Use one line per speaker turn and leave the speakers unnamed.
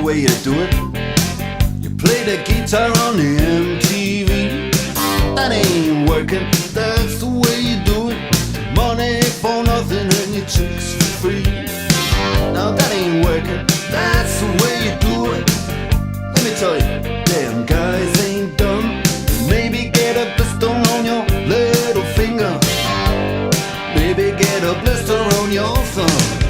way you do it. You play the guitar on the MTV. That ain't working, that's the way you do it. Money for nothing and your chicks for free. Now that ain't working, that's the way you do it. Let me tell you,